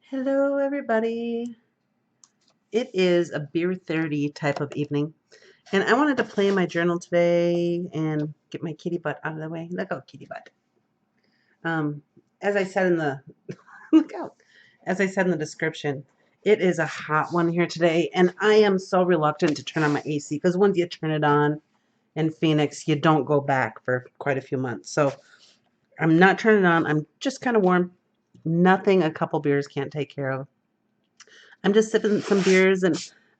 Hello, everybody. It is a beer 30 type of evening, and I wanted to play in my journal today and get my kitty butt out of the way. Look out, kitty butt. As I said in the look out. As I said in the description, it is a hot one here today, and I am so reluctant to turn on my AC because once you turn it on in Phoenix, you don't go back for quite a few months. So I'm not turning it on. I'm just kind of warm. Nothing a couple beers can't take care of. I'm just sipping some beers, and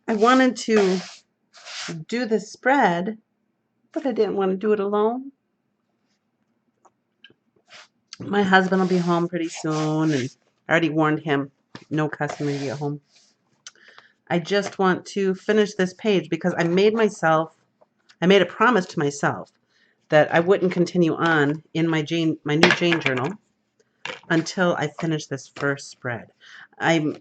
I wanted to do this spread, but I didn't want to do it alone. My husband will be home pretty soon, and I already warned him, no customer to get home. I just want to finish this page because I made a promise to myself that I wouldn't continue on in my new Jane journal until I finish this first spread. I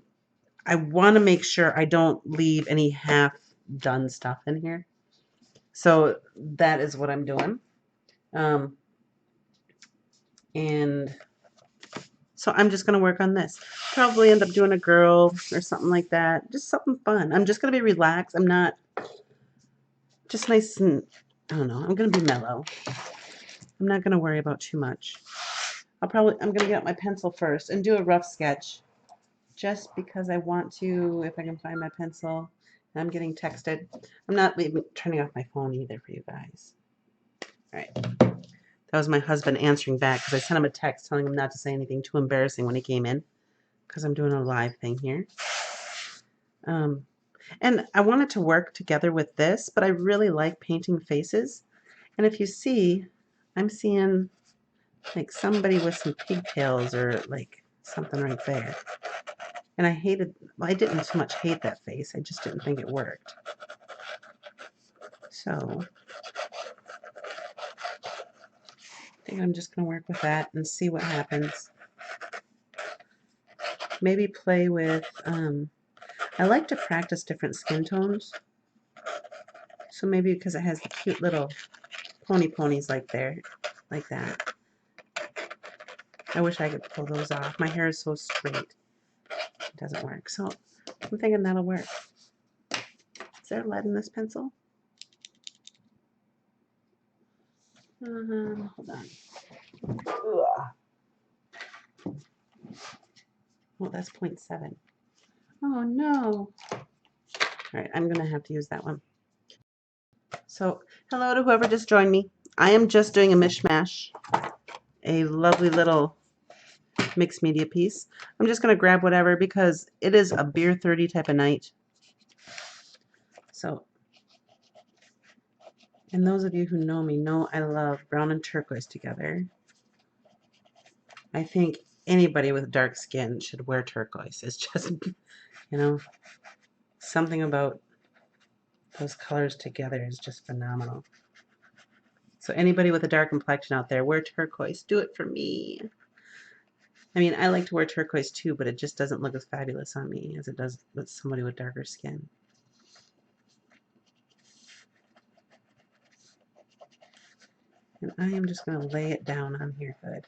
want to make sure I don't leave any half done stuff in here. So that is what I'm doing. And so I'm just going to work on this. Probably end up doing a girl or something like that. Just something fun. I'm just going to be relaxed. I'm not just nice and, I don't know, I'm going to be mellow. I'm not going to worry about too much. I'm going to get out my pencil first and do a rough sketch just because I want to, if I can find my pencil. I'm getting texted. I'm not turning off my phone either for you guys. All right. That was my husband answering back because I sent him a text telling him not to say anything too embarrassing when he came in because I'm doing a live thing here. And I wanted to work together with this, but I really like painting faces. And if you see, I'm seeing like somebody with some pigtails or like something right there. And I didn't so much hate that face. I just didn't think it worked. So I think I'm just going to work with that and see what happens. Maybe play with, I like to practice different skin tones. So maybe because it has the cute little ponies like that. I wish I could pull those off. My hair is so straight. It doesn't work. So I'm thinking that'll work. Is there lead in this pencil? Hold on. Ugh. Oh, that's 0.7. Oh, no. All right, I'm going to have to use that one. So hello to whoever just joined me. I am just doing a mishmash, a lovely little mixed media piece. I'm just going to grab whatever because it is a beer 30 type of night. So, and those of you who know me know I love brown and turquoise together. I think anybody with dark skin should wear turquoise. It's just, something about those colors together is just phenomenal. So anybody with a dark complexion out there, wear turquoise. Do it for me. I mean, I like to wear turquoise too, but it just doesn't look as fabulous on me as it does with somebody with darker skin. And I am just going to lay it down on here good.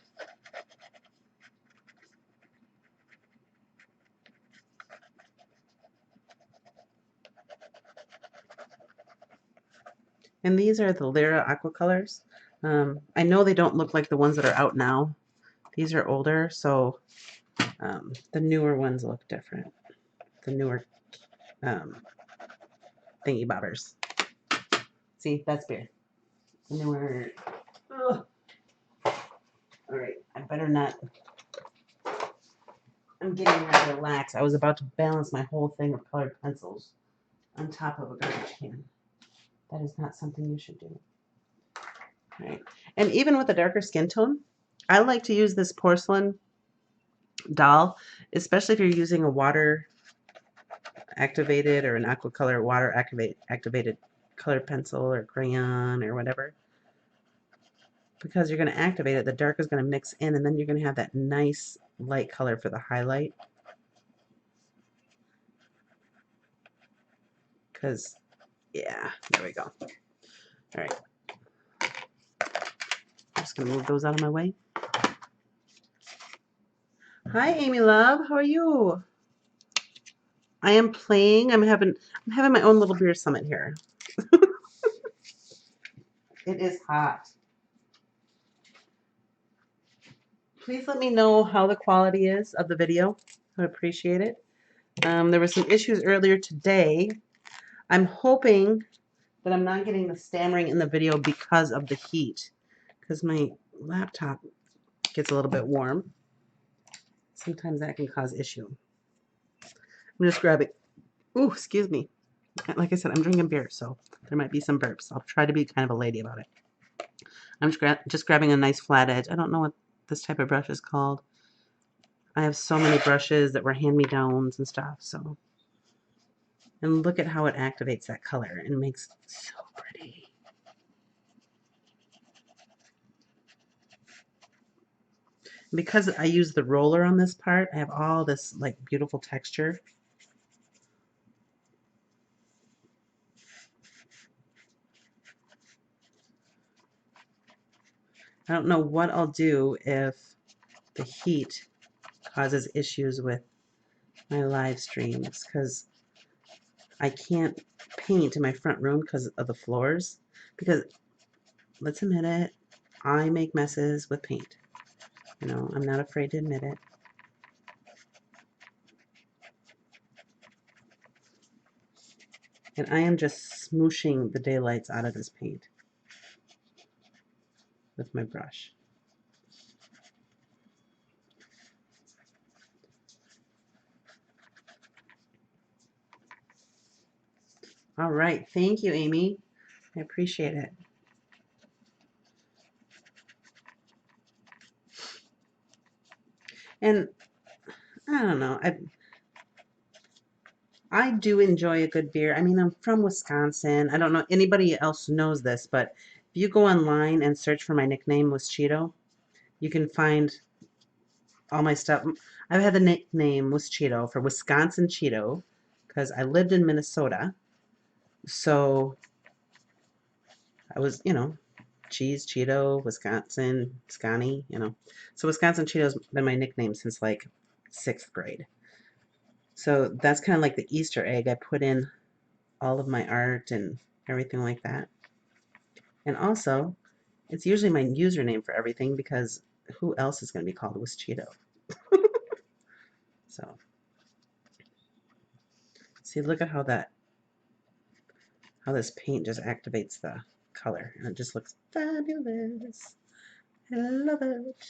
And these are the Lyra Aqua colors. I know they don't look like the ones that are out now. These are older, so the newer ones look different. The newer thingy bobbers. See, that's beer. The newer. Ugh. All right, I better not. I'm getting ready to relax. I was about to balance my whole thing of colored pencils on top of a garbage can. That is not something you should do. Right. And even with a darker skin tone, I like to use this porcelain doll, especially if you're using a water activated or an aqua color water activated colored pencil or crayon or whatever. Because you're going to activate it, the dark is going to mix in, and then you're going to have that nice light color for the highlight. Because, yeah, there we go. All right. I'm just going to move those out of my way. Hi, Amy Love. How are you? I am playing. I'm having my own little beer summit here. It is hot. Please let me know how the quality is of the video. I would appreciate it. There were some issues earlier today. I'm hoping that I'm not getting the stammering in the video because of the heat, because my laptop gets a little bit warm. Sometimes that can cause issue. I'm just grabbing. Ooh, excuse me. Like I said, I'm drinking beer, so there might be some burps. I'll try to be kind of a lady about it. I'm just grabbing a nice flat edge. I don't know what this type of brush is called. I have so many brushes that were hand-me-downs and stuff, so. And look at how it activates that color and makes it so pretty. Because I use the roller on this part, I have all this like beautiful texture. I don't know what I'll do if the heat causes issues with my live streams, because I can't paint in my front room because of the floors. Because, let's admit it, I make messes with paint. You know, I'm not afraid to admit it. And I am just smooshing the daylights out of this paint with my brush. All right, thank you, Amy. I appreciate it. And I don't know, I do enjoy a good beer. I mean, I'm from Wisconsin. I don't know anybody else knows this, but if you go online and search for my nickname was Cheeto, you can find all my stuff. I've had the nickname was Cheeto for Wisconsin Cheeto because I lived in Minnesota. So I was, cheese, Cheeto, Wisconsin, Scotty, So Wisconsin Cheeto's been my nickname since like 6th grade. So that's kind of like the Easter egg. I put in all of my art and everything like that. And also, it's usually my username for everything because who else is going to be called Was Cheeto? So, see, look at how this paint just activates the color, and it just looks fabulous. I love it.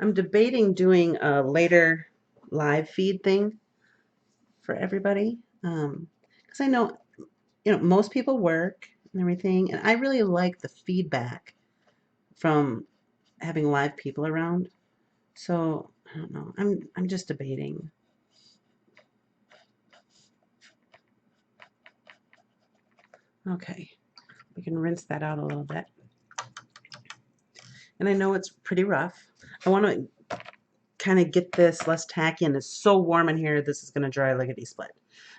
I'm debating doing a later live feed thing for everybody, because I know, most people work and everything, and I really like the feedback from having live people around. So I don't know. I'm just debating. Okay, we can rinse that out a little bit. And I know it's pretty rough. I want to kind of get this less tacky, and it's so warm in here, this is going to dry lickety split.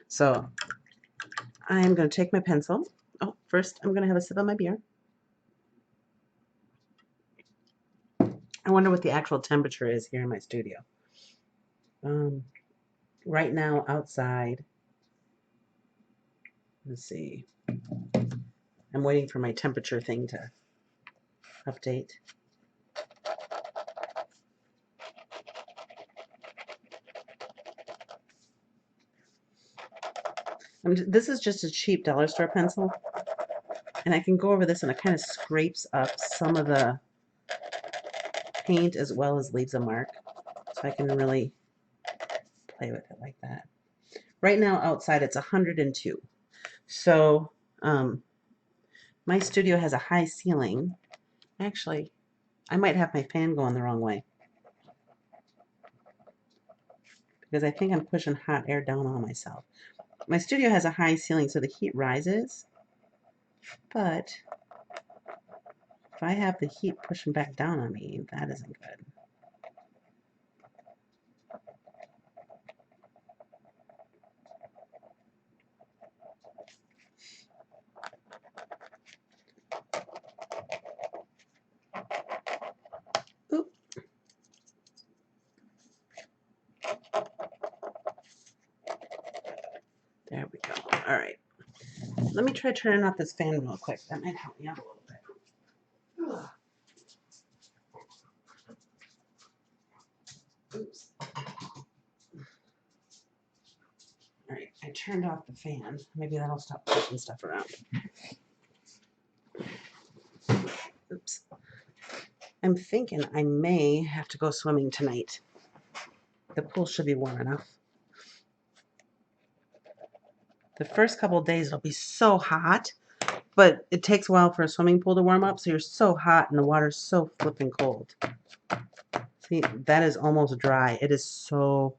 So I'm going to take my pencil. Oh, first I'm going to have a sip of my beer. I wonder what the actual temperature is here in my studio. Right now outside, let's see. I'm waiting for my temperature thing to update. This is just a cheap dollar store pencil, and I can go over this and it kind of scrapes up some of the paint as well as leaves a mark, so I can really play with it like that. Right now outside it's 102. So my studio has a high ceiling. Actually, I might have my fan going the wrong way because I think I'm pushing hot air down on myself. My studio has a high ceiling, so the heat rises, but if I have the heat pushing back down on me, that isn't good. All right. Let me try turning off this fan real quick. That might help me out a little bit. Ugh. Oops. All right, I turned off the fan. Maybe that'll stop pushing stuff around. Oops. I'm thinking I may have to go swimming tonight. The pool should be warm enough. The first couple of days it'll be so hot, but it takes a while for a swimming pool to warm up, so you're so hot and the water's so flipping cold. See, that is almost dry. It is so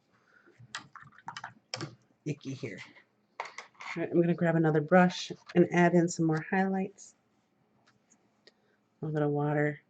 icky here. All right, I'm going to grab another brush and add in some more highlights. A little bit of water.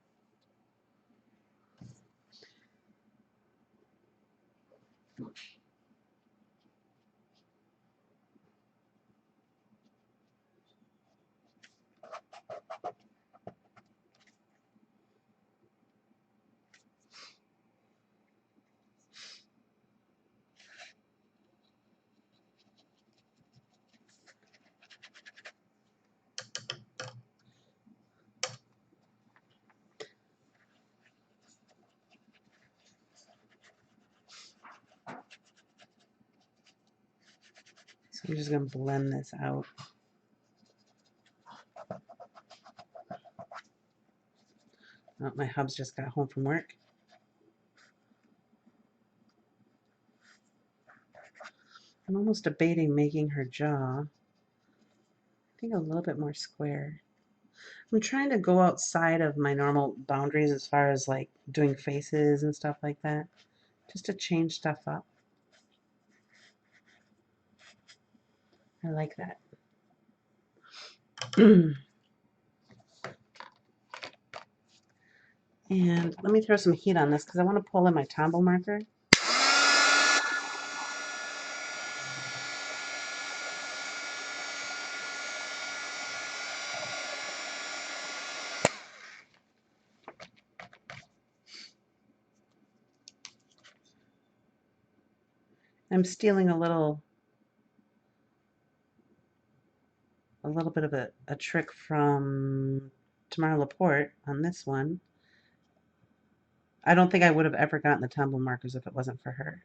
So I'm just going to blend this out. Oh, my hubs just got home from work. I'm almost debating making her jaw, I think, a little bit more square. I'm trying to go outside of my normal boundaries as far as like doing faces and stuff like that, just to change stuff up. I like that. And let me throw some heat on this because I want to pull in my Tombow marker. I'm stealing a little bit of a trick from Tamara Laporte on this one. I don't think I would have ever gotten the Tombow markers if it wasn't for her.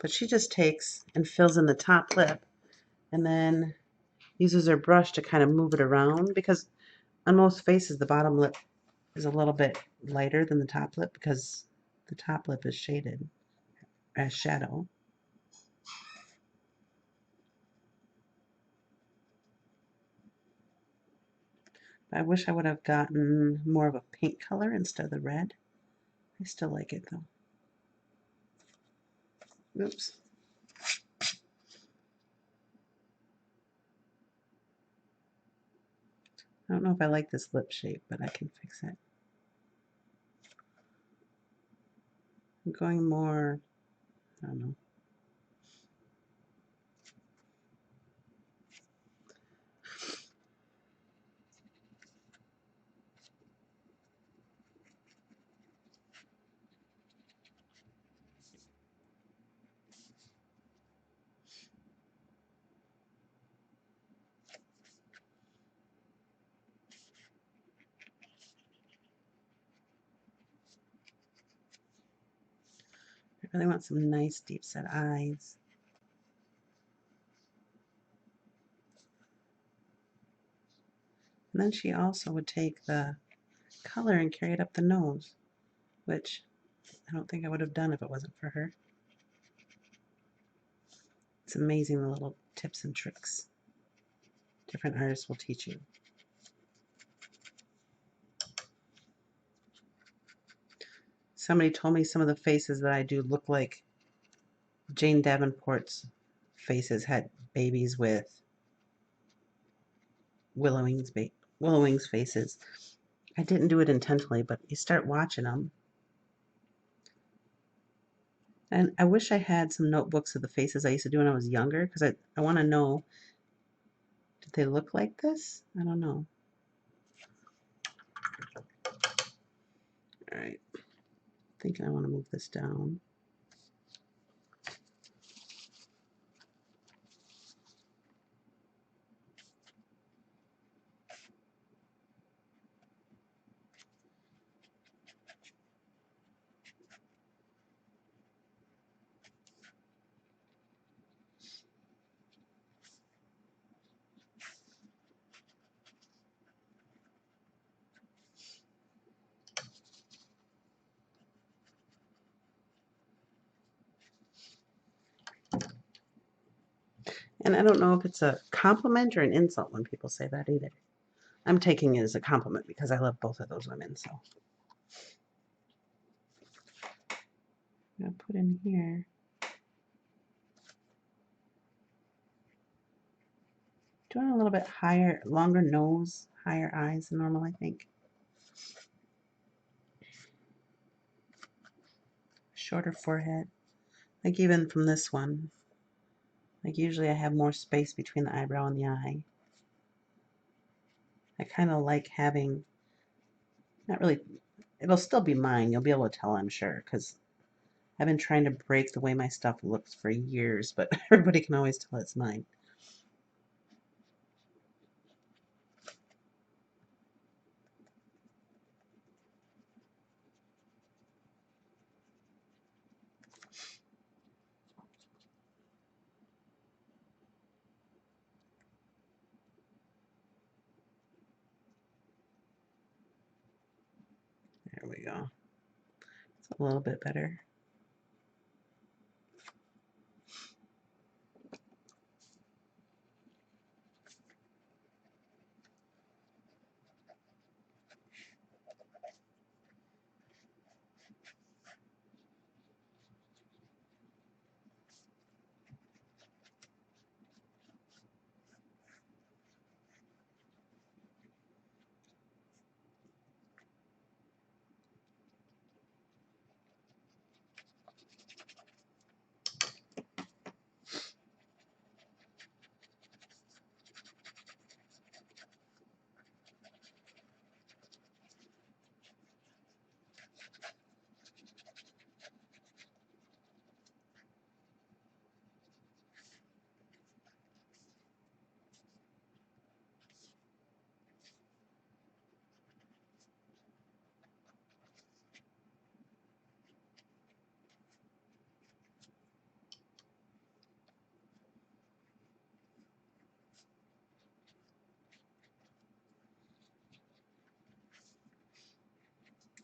But she just takes and fills in the top lip and then uses her brush to kind of move it around, because on most faces the bottom lip is a little bit lighter than the top lip because the top lip is shaded as shadow. I wish I would have gotten more of a pink color instead of the red. I still like it though. Oops. I don't know if I like this lip shape, but I can fix it. I'm going more, I don't know. I really want some nice deep set eyes. And then she also would take the color and carry it up the nose, which I don't think I would have done if it wasn't for her. It's amazing the little tips and tricks different artists will teach you. Somebody told me some of the faces that I do look like Jane Davenport's faces had babies with Willowing's faces. I didn't do it intentionally, but you start watching them. And I wish I had some notebooks of the faces I used to do when I was younger, because I want to know, did they look like this? I don't know. All right. I think I want to move this down. And I don't know if it's a compliment or an insult when people say that either. I'm taking it as a compliment because I love both of those women. So I'm going to put in here. Doing a little bit higher, longer nose, higher eyes than normal, I think. Shorter forehead. Like even from this one. Like usually I have more space between the eyebrow and the eye. I kind of like having, not really, it'll still be mine. You'll be able to tell, I'm sure, because I've been trying to break the way my stuff looks for years, but everybody can always tell it's mine. There we go. It's a little bit better.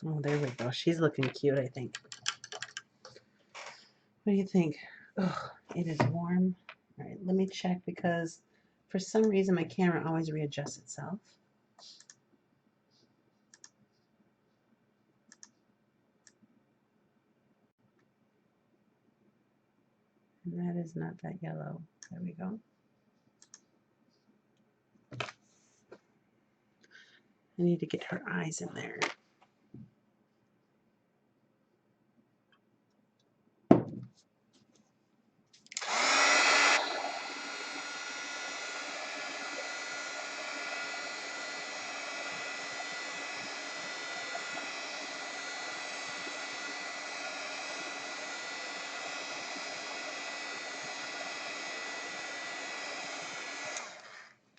Oh, there we go. She's looking cute, I think. What do you think? Ugh, it is warm. All right, let me check because for some reason my camera always readjusts itself. And that is not that yellow. There we go. I need to get her eyes in there.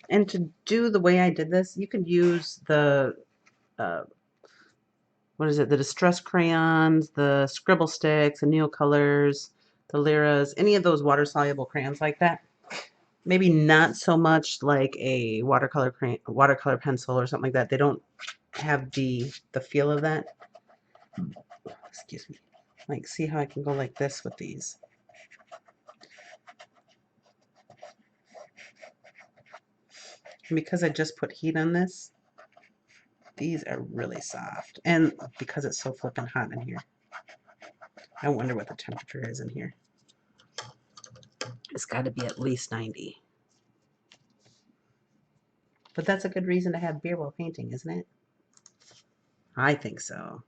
And to do the way I did this, you could use the, what is it, the Distress crayons, the Scribble sticks, the Neocolors, the Lyras, any of those water-soluble crayons like that. Maybe not so much like a watercolor pencil or something like that. They don't have the feel of that. Excuse me. Like, see how I can go like this with these. And because I just put heat on this, these are really soft. And because it's so flippin' hot in here. I wonder what the temperature is in here. It's got to be at least 90. But that's a good reason to have beer while painting, isn't it? I think so.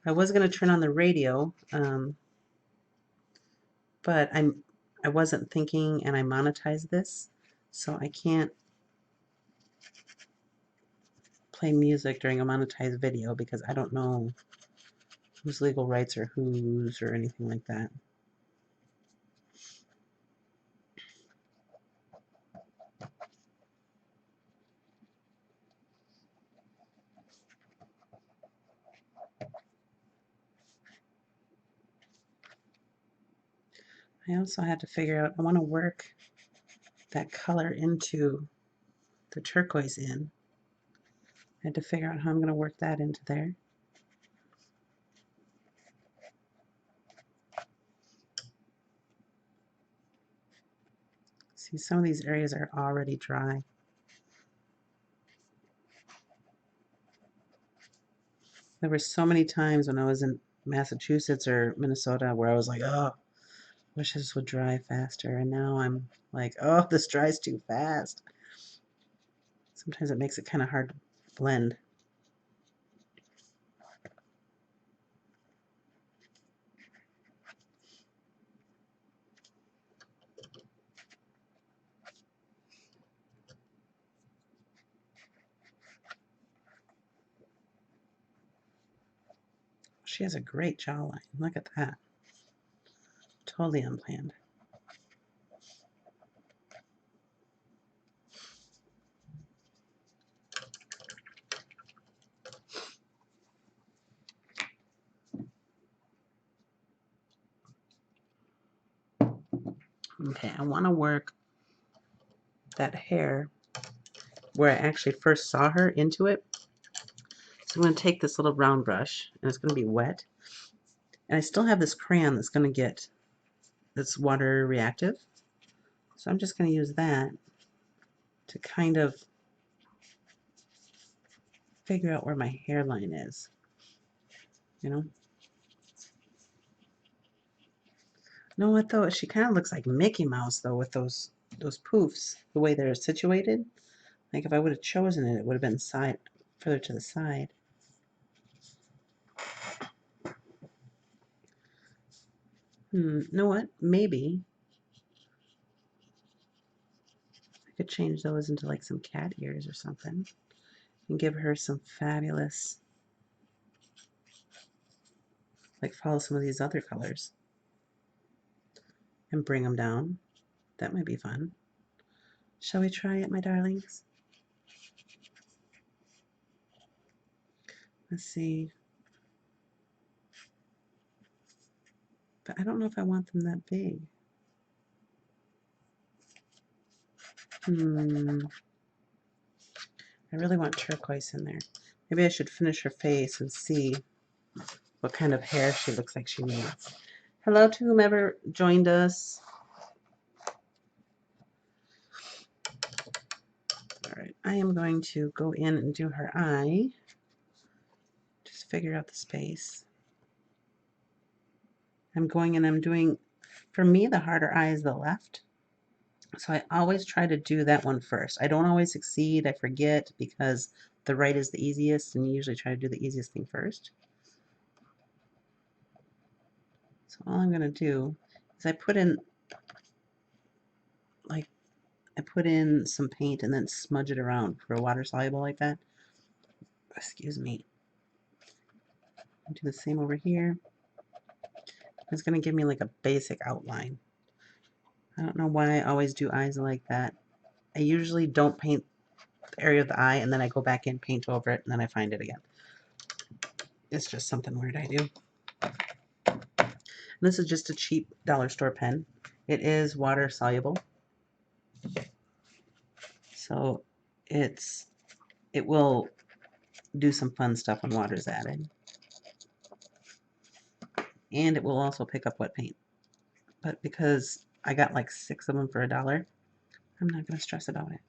I was going to turn on the radio, but I wasn't thinking, and I monetized this, so I can't play music during a monetized video because I don't know whose legal rights are whose or anything like that. I also had to figure out, I want to work that color into the turquoise in. I had to figure out how I'm going to work that into there. See, some of these areas are already dry. There were so many times when I was in Massachusetts or Minnesota where I was like, oh, wish this would dry faster. And now I'm like, oh, this dries too fast. Sometimes it makes it kind of hard to blend. She has a great jawline. Look at that. Totally unplanned. Okay, I want to work that hair where I actually first saw her into it. So I'm going to take this little round brush, and it's going to be wet. And I still have this crayon that's going to get, that's water reactive. So I'm just going to use that to kind of figure out where my hairline is, you know? You know what though? She kind of looks like Mickey Mouse though with those poofs, the way they're situated. Like if I would have chosen it, it would have been further to the side. You know what? Maybe I could change those into like some cat ears or something and give her some fabulous, like follow some of these other colors and bring them down. That might be fun. Shall we try it, my darlings? Let's see. But I don't know if I want them that big. I really want turquoise in there. Maybe I should finish her face and see what kind of hair she looks like she needs. Hello to whomever joined us. All right, I am going to go in and do her eye. Just figure out the space. I'm going and I'm doing, for me, the harder eye is the left. So I always try to do that one first. I don't always succeed. I forget because the right is the easiest, and you usually try to do the easiest thing first. So all I'm going to do is I put in some paint and then smudge it around for a water soluble like that. Excuse me. I'll do the same over here. It's going to give me like a basic outline. I don't know why I always do eyes like that. I usually don't paint the area of the eye and then I go back in, paint over it, and then I find it again. It's just something weird I do. And this is just a cheap dollar store pen. It is water soluble. So it will do some fun stuff when water's added. And it will also pick up wet paint. But because I got like 6 of them for $1, I'm not going to stress about it.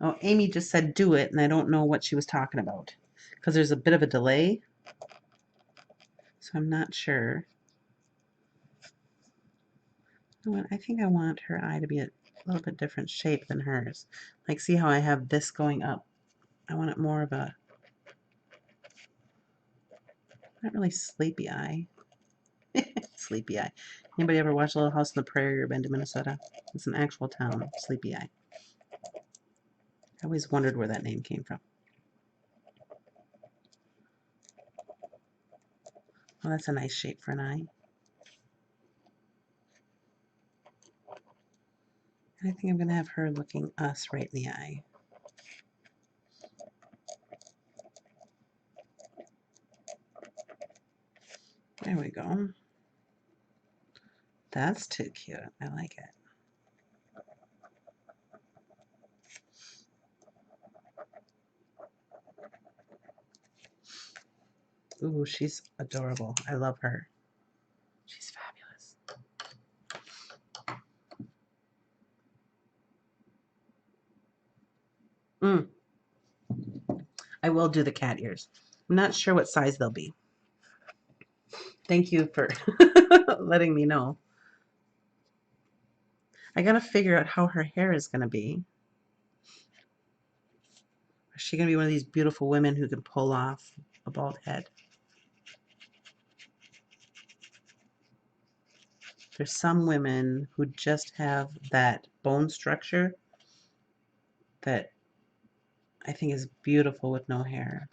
Oh, Amy just said do it, and I don't know what she was talking about because there's a bit of a delay. So I'm not sure. You know what? I think I want her eye to be a little bit different shape than hers. Like, see how I have this going up? I want it more of a, not really sleepy eye. Sleepy Eye. Anybody ever watch Little House on the Prairie or been to Minnesota? It's an actual town, Sleepy Eye. I always wondered where that name came from. Well, that's a nice shape for an eye. And I think I'm going to have her looking us right in the eye. There we go. That's too cute. I like it. Ooh, she's adorable. I love her. She's Fabulous. I will do the cat ears. I'm not sure what size they'll be. Thank you for letting me know. I gotta figure out how her hair is gonna be. Is she gonna be one of these beautiful women who can pull off a bald head? There's some women who just have that bone structure that I think is beautiful with no hair.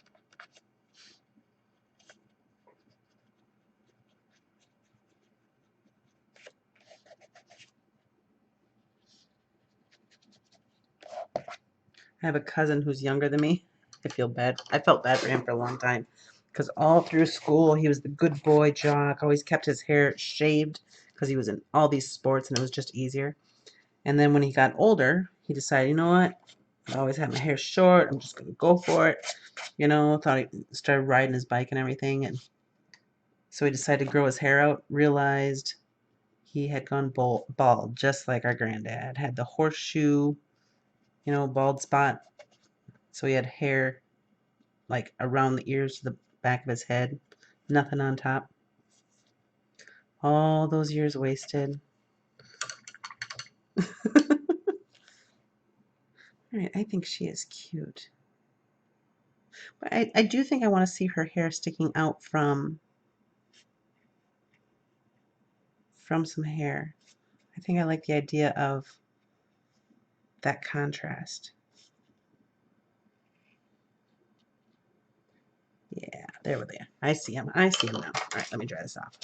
I have a cousin who's younger than me. I feel bad. I felt bad for him for a long time because all through school he was the good boy jock, always kept his hair shaved because he was in all these sports and it was just easier. And then when he got older, he decided, you know what? I always had my hair short. I'm just going to go for it. You know, thought he started riding his bike and everything. And so he decided to grow his hair out, realized he had gone bald, just like our granddad. Had the horseshoe, bald spot. So he had hair like around the ears to the back of his head. Nothing on top. All those years wasted. All right, I think she is cute. But I do think I want to see her hair sticking out from some hair. I think I like the idea of that contrast. Yeah, there we are. I see him. I see him now. All right, let me dry this off.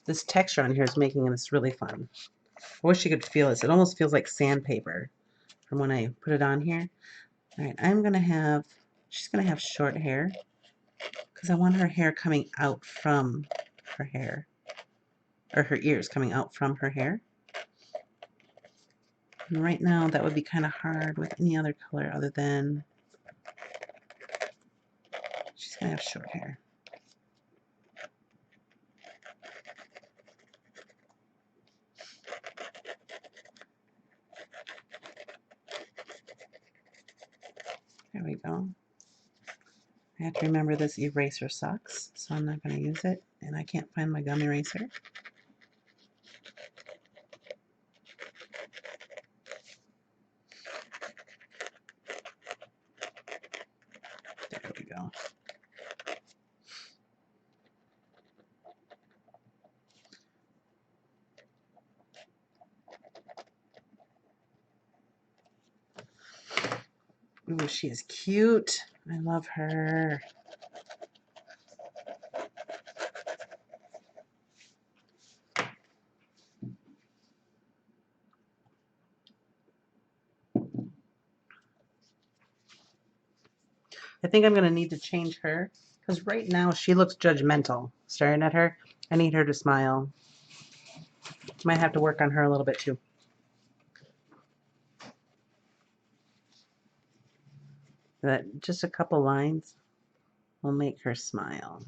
This texture on here is making this really fun. I wish you could feel this. It almost feels like sandpaper from when I put it on here. All right, she's going to have short hair because I want her hair coming out from her hair, or her ears coming out from her hair. And right now, that would be kind of hard with any other color other than she's going to have short hair. There we go. I have to remember this eraser sucks, so I'm not going to use it, and I can't find my gum eraser. There we go. Ooh, she is cute. I love her. I think I'm going to need to change her because right now she looks judgmental staring at her. I need her to smile. Might have to work on her a little bit too. But just a couple lines will make her smile.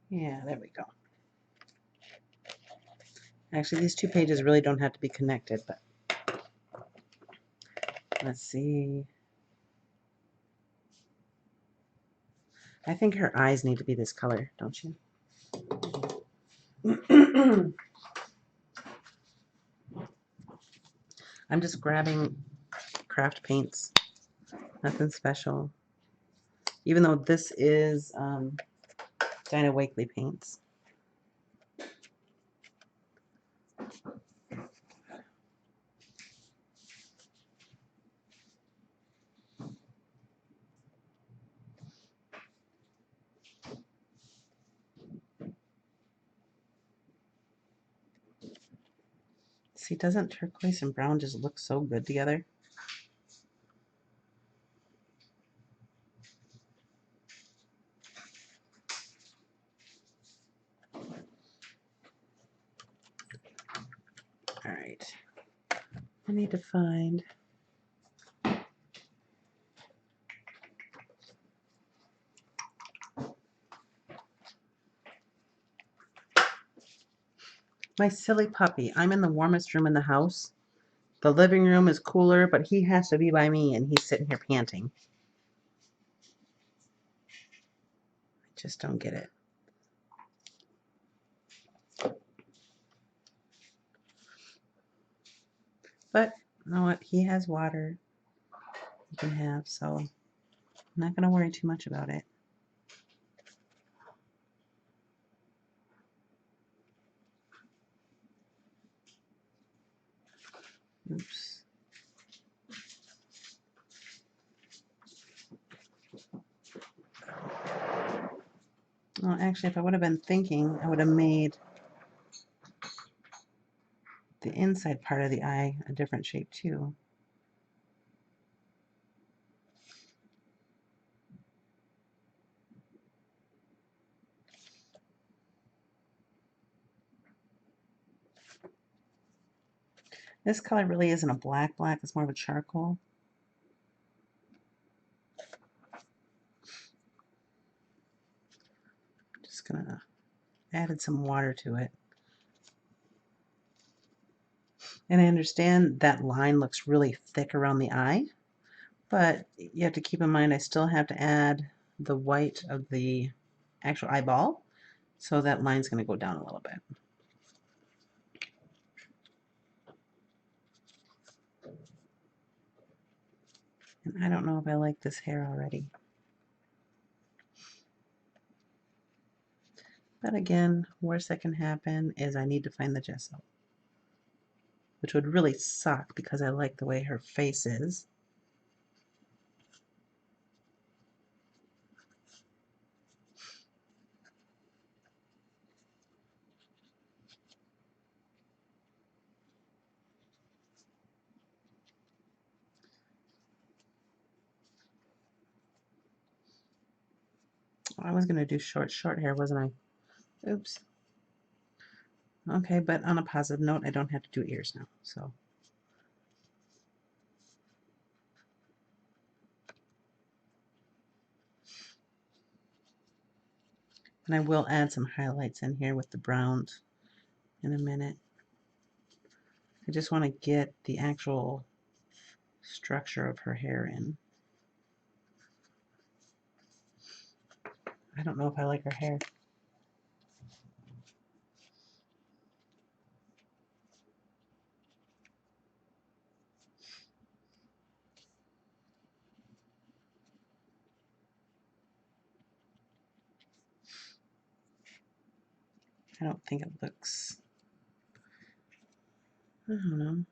Yeah, there we go. Actually, these two pages really don't have to be connected, but let's see. I think her eyes need to be this color, don't you? I'm just grabbing craft paints. Nothing special. Even though this is Dinah Wakely paints. See, doesn't turquoise and brown just look so good together? I need to find my silly puppy. I'm in the warmest room in the house. The living room is cooler, but he has to be by me, and he's sitting here panting. I just don't get it. But you know what? He has water he can have, so I'm not going to worry too much about it. Oops. Well, actually, if I would have been thinking, I would have made the inside part of the eye a different shape too. This color really isn't a black, it's more of a charcoal. Just gonna added some water to it. And I understand that line looks really thick around the eye, but you have to keep in mind I still have to add the white of the actual eyeball, so that line's going to go down a little bit. And I don't know if I like this hair already. But again, worst that can happen is I need to find the gesso, which would really suck because I like the way her face is. I was going to do short hair, wasn't I? Oops. Okay, but on a positive note, I don't have to do ears now, so. And I will add some highlights in here with the browns in a minute. I just want to get the actual structure of her hair in. I don't know if I like her hair. I don't think it looks, I don't know.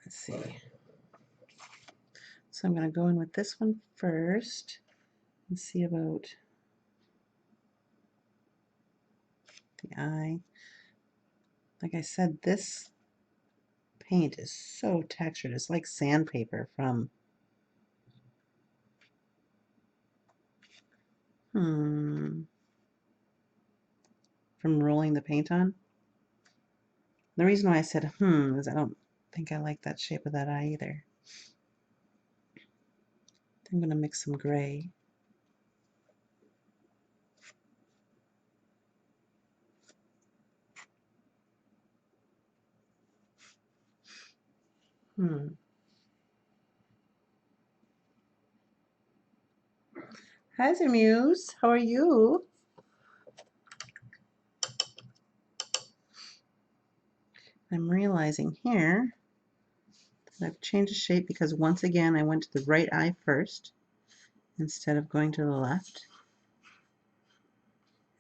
Let's see. So I'm going to go in with this one first and see about the eye. Like I said, this paint is so textured. It's like sandpaper from rolling the paint on. The reason why I said is I don't think I like that shape of that eye either. I'm going to mix some gray. Hi, Muse. How are you? I'm realizing here that I've changed the shape because once again I went to the right eye first instead of going to the left.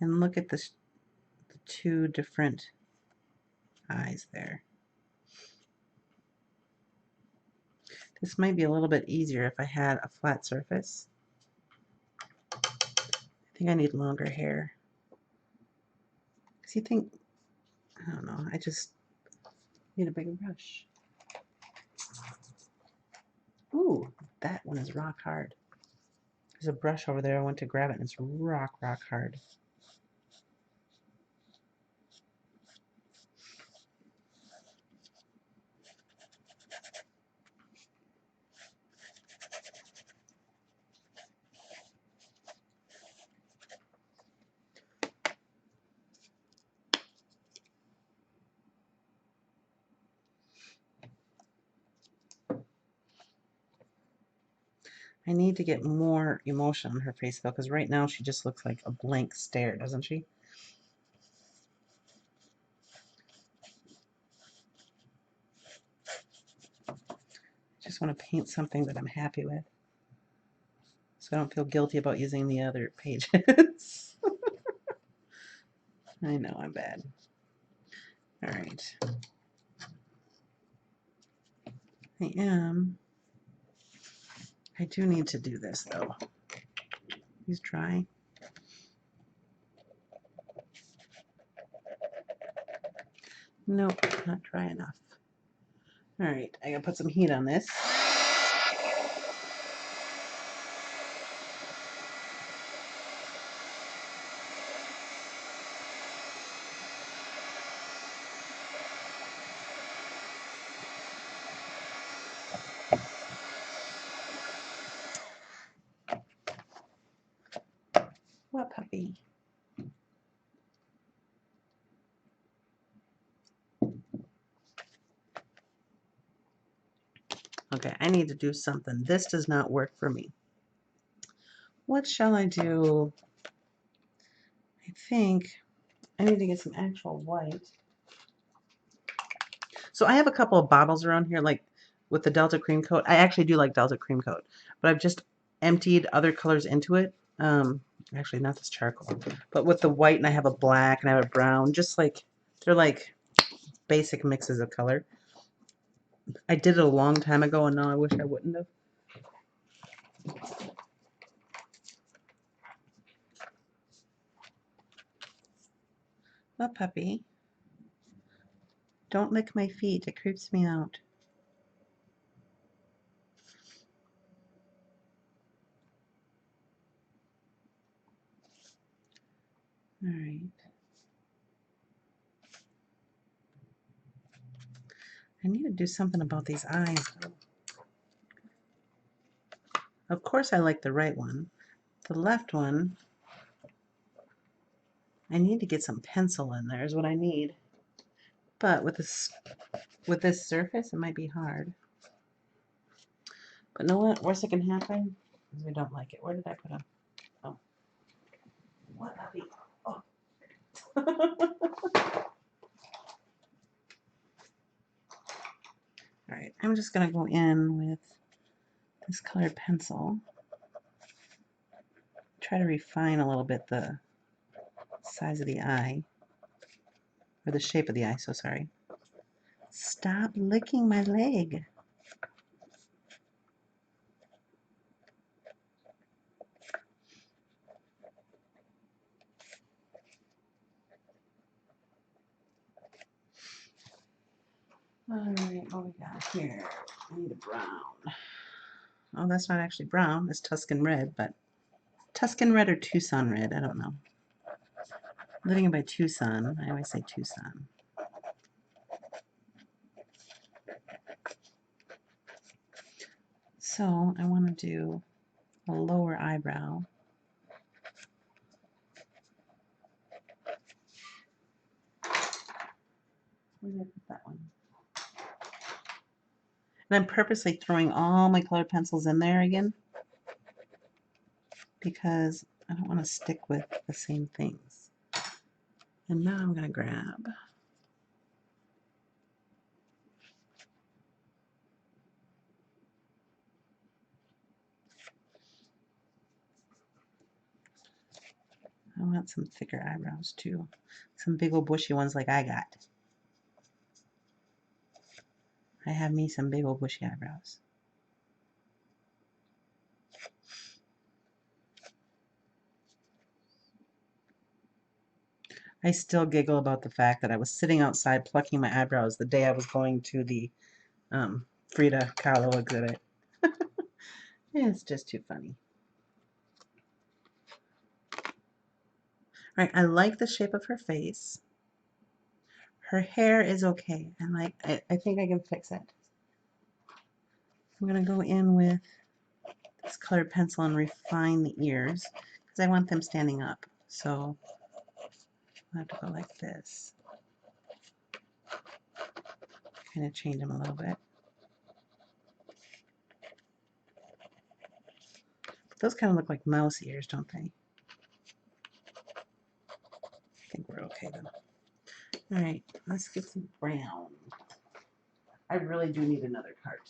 And look at this, the two different eyes there. This might be a little bit easier if I had a flat surface. I think I need longer hair. Because you think I don't know. I just need a bigger brush. Ooh, that one is rock hard. There's a brush over there. I went to grab it and it's rock hard. I need to get more emotion on her face though, because right now she just looks like a blank stare, doesn't she? Just want to paint something that I'm happy with, so I don't feel guilty about using the other pages. I know I'm bad. All right. I do need to do this though. He's dry. Nope, not dry enough. All right, I gotta put some heat on this. What puppy? Okay, I need to do something. This does not work for me. What shall I do? I think I need to get some actual white. So I have a couple of bottles around here, like with the Delta Cream Coat. I actually do like Delta Cream Coat, but I've just emptied other colors into it. Actually, not this charcoal, but with the white, and I have a black, and I have a brown, just like, they're like basic mixes of color. I did it a long time ago, and now I wish I wouldn't have. Oh, puppy. Don't lick my feet. It creeps me out. All right. I need to do something about these eyes. Of course, I like the right one. The left one, I need to get some pencil in there is what I need. But with this surface, it might be hard. But know what? Worst that can happen is we don't like it. Where did I put them? Oh. What puppy? Oh. All right, I'm just going to go in with this colored pencil. Try to refine a little bit the size of the eye, or the shape of the eye, so sorry. Stop licking my leg. All right, what we got here? I need a brown. Oh, that's not actually brown. It's Tuscan red, but Tuscan red or Tucson red, I don't know. Living in by Tucson, I always say Tucson. So I want to do a lower eyebrow. Where did I put that one? And I'm purposely throwing all my colored pencils in there again because I don't want to stick with the same things. And now I'm going to grab I want some thicker eyebrows too. Some big old bushy ones like I got. I have me some big old bushy eyebrows. I still giggle about the fact that I was sitting outside plucking my eyebrows the day I was going to the Frida Kahlo exhibit. It's just too funny. All right, I like the shape of her face. Her hair is okay. I think I can fix it. I'm gonna go in with this colored pencil and refine the ears because I want them standing up. So I'll have to go like this. Kind of change them a little bit. Those kind of look like mouse ears, don't they? I think we're okay then. All right, let's get some brown. I really do need another cart.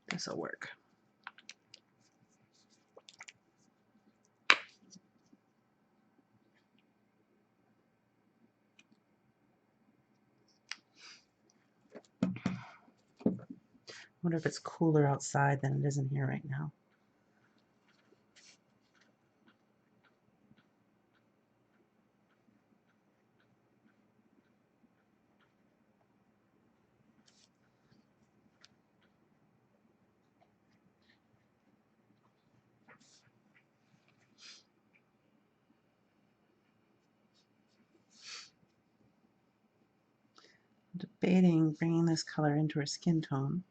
This will work. I wonder if it's cooler outside than it is in here right now. I'm debating bringing this color into her skin tone.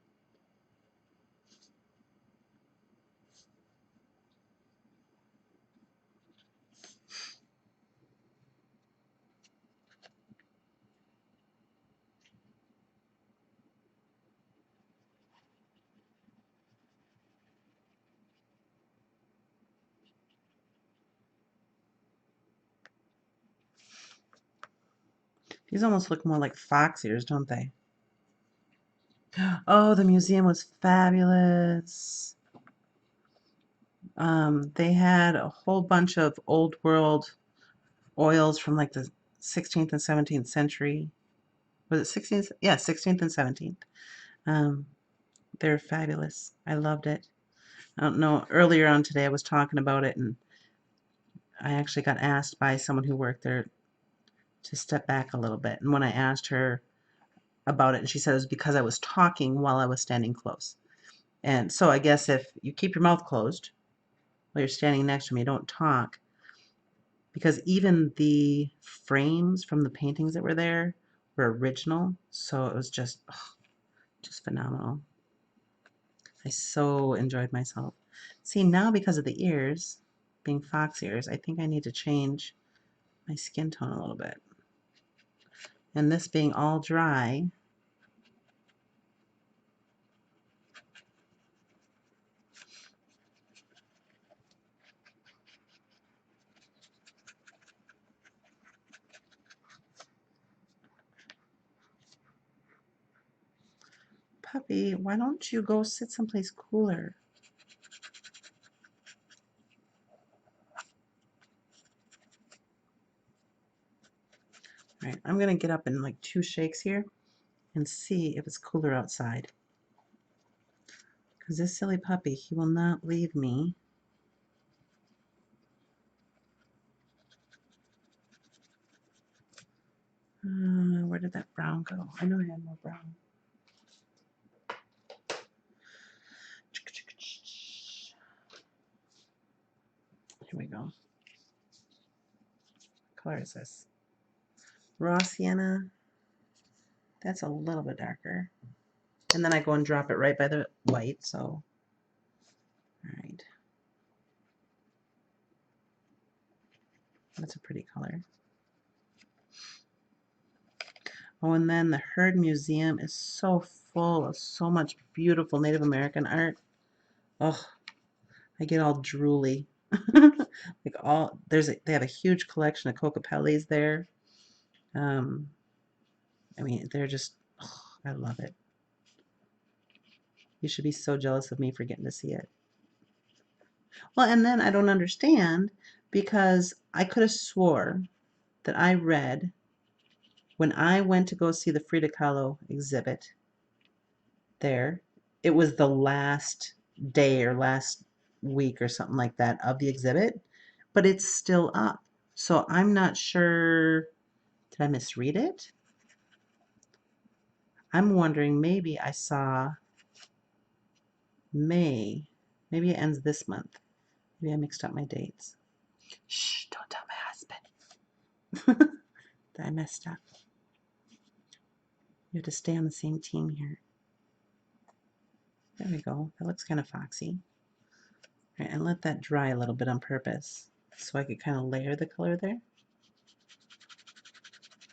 These almost look more like fox ears, don't they? Oh, the museum was fabulous. They had a whole bunch of old world oils from like the 16th and 17th century. Was it 16th? Yeah, 16th and 17th. They're fabulous. I loved it. I don't know, earlier on today I was talking about it and I actually got asked by someone who worked there to step back a little bit. And when I asked her about it, and she said it was because I was talking while I was standing close. And so I guess if you keep your mouth closed while you're standing next to me, don't talk, because even the frames from the paintings that were there were original. So it was just phenomenal. I so enjoyed myself. See, now because of the ears being fox ears, I think I need to change my skin tone a little bit. And this being all dry, puppy, why don't you go sit someplace cooler? All right, I'm gonna get up in like 2 shakes here and see if it's cooler outside. Because this silly puppy, he will not leave me. Where did that brown go? I know I had more brown. Here we go. What color is this? Raw sienna. That's a little bit darker. And then I go and drop it right by the white, so. All right. That's a pretty color. Oh, and then the Heard Museum is so full of so much beautiful Native American art. Oh, I get all drooly. Like they have a huge collection of Cocopelis there. I mean, they're just, oh, I love it. You should be so jealous of me for getting to see it. Well, and then I don't understand because I could have swore that I read when I went to go see the Frida Kahlo exhibit there it was the last day or last week or something like that of the exhibit, but it's still up. So I'm not sure, did I misread it? I'm wondering, maybe I saw May. Maybe it ends this month. Maybe I mixed up my dates. Shh, don't tell my husband. That I messed up. You have to stay on the same team here. There we go. That looks kind of foxy. All right, and let that dry a little bit on purpose so I could kind of layer the color there.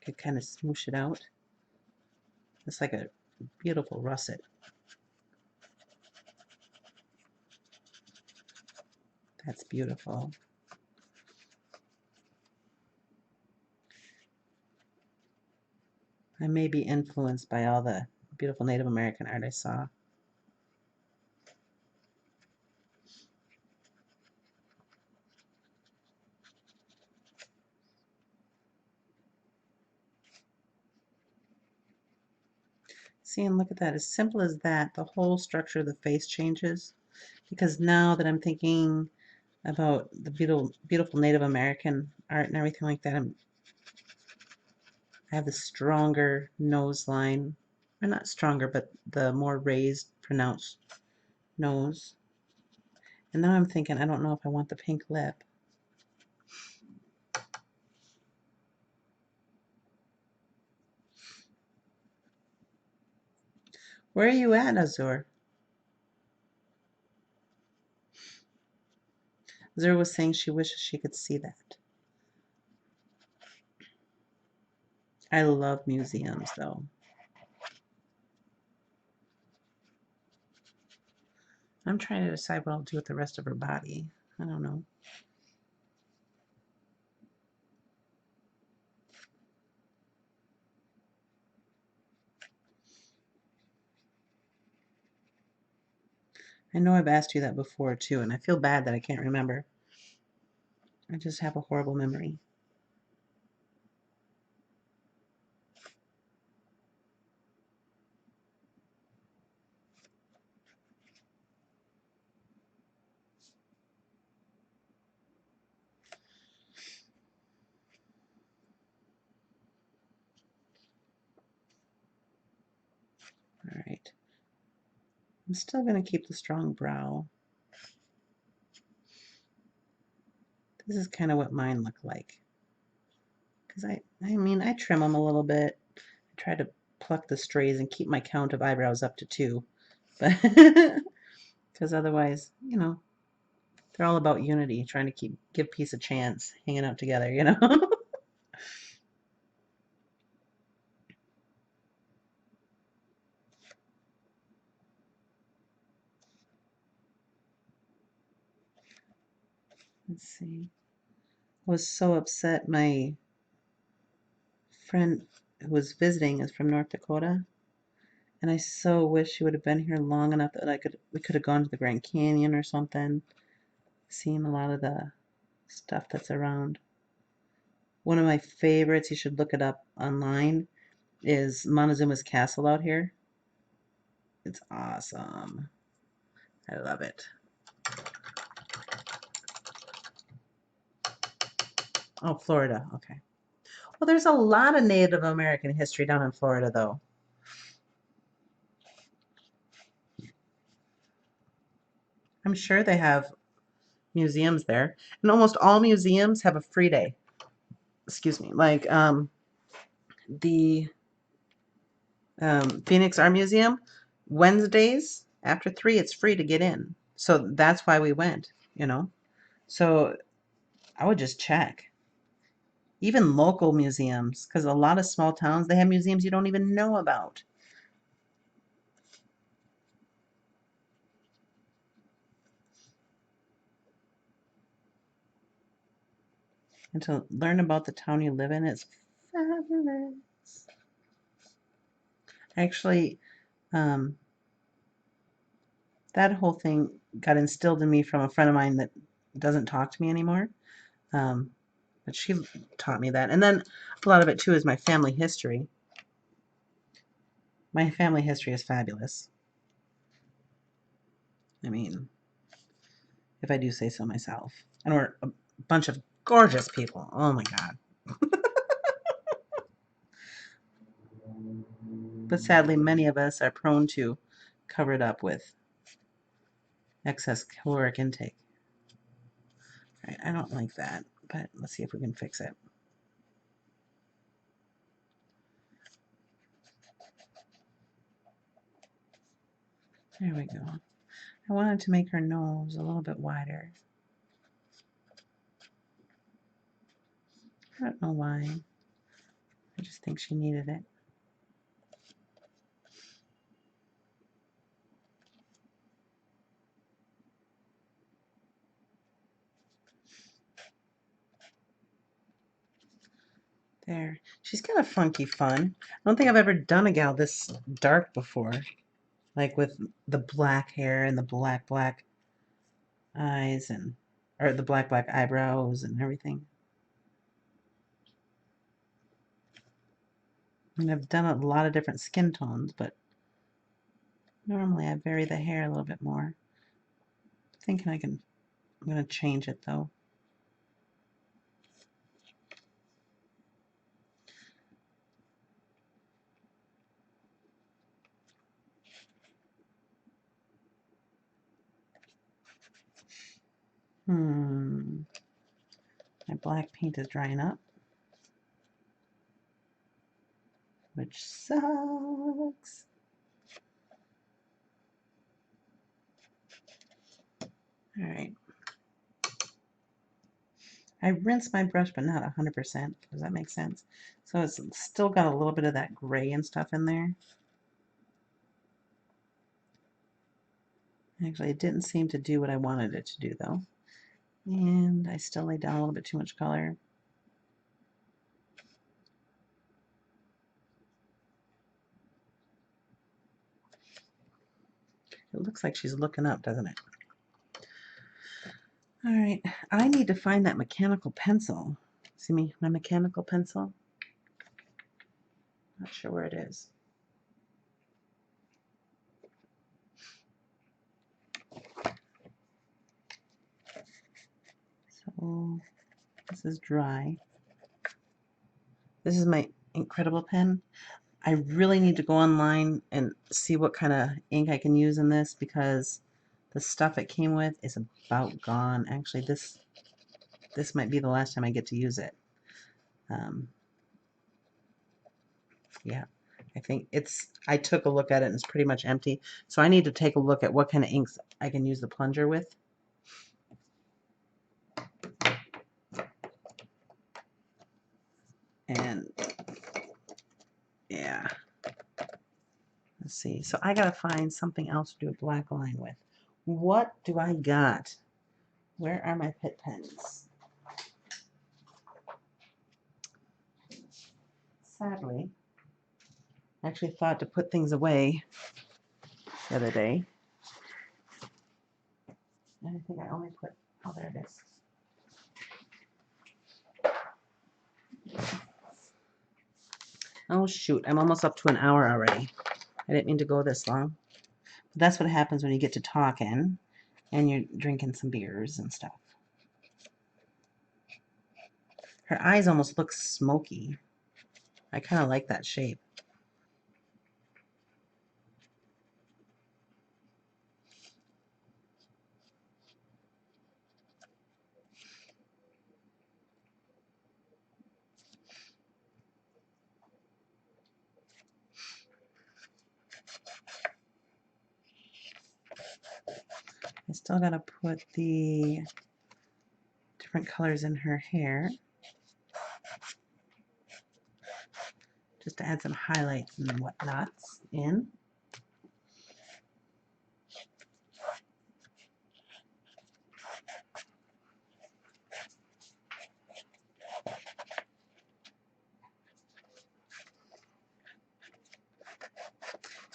I could kind of smoosh it out. It's like a beautiful russet. That's beautiful. I may be influenced by all the beautiful Native American art I saw. See, and look at that. As simple as that, the whole structure of the face changes. Because now that I'm thinking about the beautiful Native American art and everything like that, I have the stronger nose line. Or not stronger, but the more raised, pronounced nose. And now I'm thinking, I don't know if I want the pink lip. Where are you at, Azur? Azur was saying she wishes she could see that. I love museums, though. I'm trying to decide what I'll do with the rest of her body. I don't know. I know I've asked you that before, too, and I feel bad that I can't remember. I just have a horrible memory. All right. I'm still going to keep the strong brow. This is kind of what mine look like. Because I trim them a little bit. I try to pluck the strays and keep my count of eyebrows up to 2. But because otherwise, they're all about unity, trying to give peace a chance, hanging out together, Let's see. I was so upset. My friend who was visiting is from North Dakota, and I so wish she would have been here long enough that we could have gone to the Grand Canyon or something, seen a lot of the stuff that's around. One of my favorites, you should look it up online, is Montezuma's Castle out here. It's awesome. I love it. Oh, Florida. Okay. Well, there's a lot of Native American history down in Florida, though. I'm sure they have museums there. And almost all museums have a free day. Excuse me. Like the Phoenix Art Museum, Wednesdays after 3, it's free to get in. So that's why we went. So I would just check. Even local museums, because a lot of small towns, they have museums you don't even know about. And to learn about the town you live in is fabulous. Actually, um, that whole thing got instilled in me from a friend of mine that doesn't talk to me anymore. Um, but she taught me that. And then a lot of it, too, is my family history. My family history is fabulous. I mean, if I do say so myself. And we're a bunch of gorgeous people. Oh my God. But sadly, many of us are prone to cover it up with excess caloric intake. Right, I don't like that, but let's see if we can fix it. There we go. I wanted to make her nose a little bit wider. I don't know why. I just think she needed it. There. She's kind of funky fun. I don't think I've ever done a gal this dark before. Like with the black hair and the black eyes and or the black eyebrows and everything. And I've done a lot of different skin tones, but normally I vary the hair a little bit more. Thinking I'm gonna change it though. My black paint is drying up, which sucks. All right. I rinsed my brush, but not 100%. Does that make sense? So it's still got a little bit of that gray and stuff in there. Actually, it didn't seem to do what I wanted it to do, though. And I still laid down a little bit too much color. It looks like she's looking up, doesn't it? All right, I need to find that mechanical pencil. See me, my mechanical pencil? Not sure where it is. So this is dry. This is my Incredible pen. I really need to go online and see what kind of ink I can use in this because the stuff it came with is about gone. Actually, this might be the last time I get to use it. Yeah, I think I took a look at it and it's pretty much empty. So I need to take a look at what kind of inks I can use the plunger with. And yeah, let's see. So I gotta find something else to do a black line with. What do I got? Where are my Pitt pens? Sadly, I actually thought to put things away the other day. And I think I only put, oh, there it is. Oh, shoot. I'm almost up to an hour already. I didn't mean to go this long. But that's what happens when you get to talking and you're drinking some beers and stuff. Her eyes almost look smoky. I kind of like that shape. I still got to put the different colors in her hair. Just to add some highlights and whatnots in.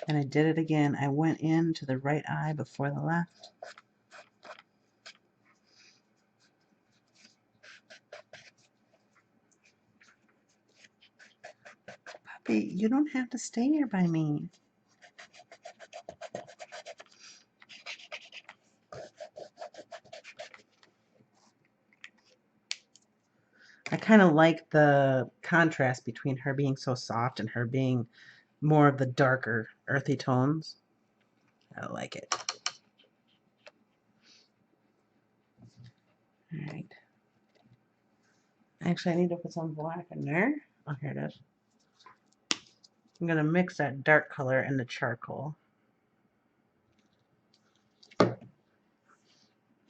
And I did it again. I went into the right eye before the left. Puppy, you don't have to stay here by me. I kind of like the contrast between her being so soft and her being more of the darker, earthy tones. I like it. All right. Actually, I need to put some black in there. Oh, here it is. I'm going to mix that dark color in the charcoal.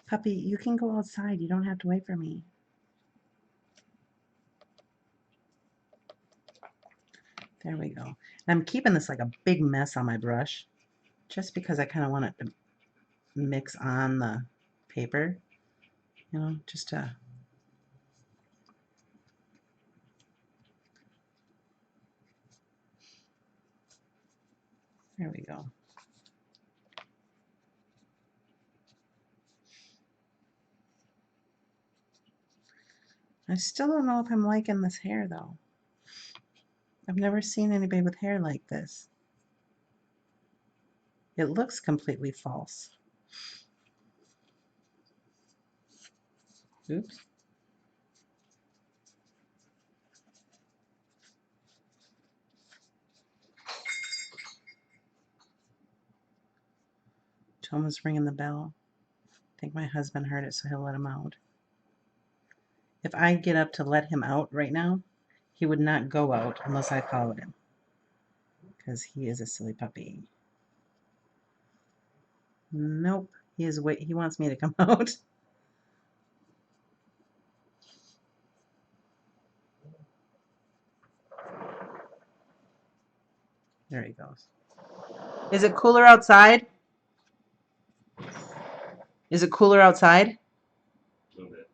Puppy, you can go outside. You don't have to wait for me. There we go. And I'm keeping this like a big mess on my brush just because I kind of want it to mix on the paper, you know, just to... There we go. I still don't know if I'm liking this hair though. I've never seen anybody with hair like this. It looks completely false. Oops. Toma's ringing the bell. I think my husband heard it, so he'll let him out. If I get up to let him out right now, he would not go out unless I followed him, because he is a silly puppy. Nope, he wants me to come out. There he goes. Is it cooler outside? Is it cooler outside? A little bit.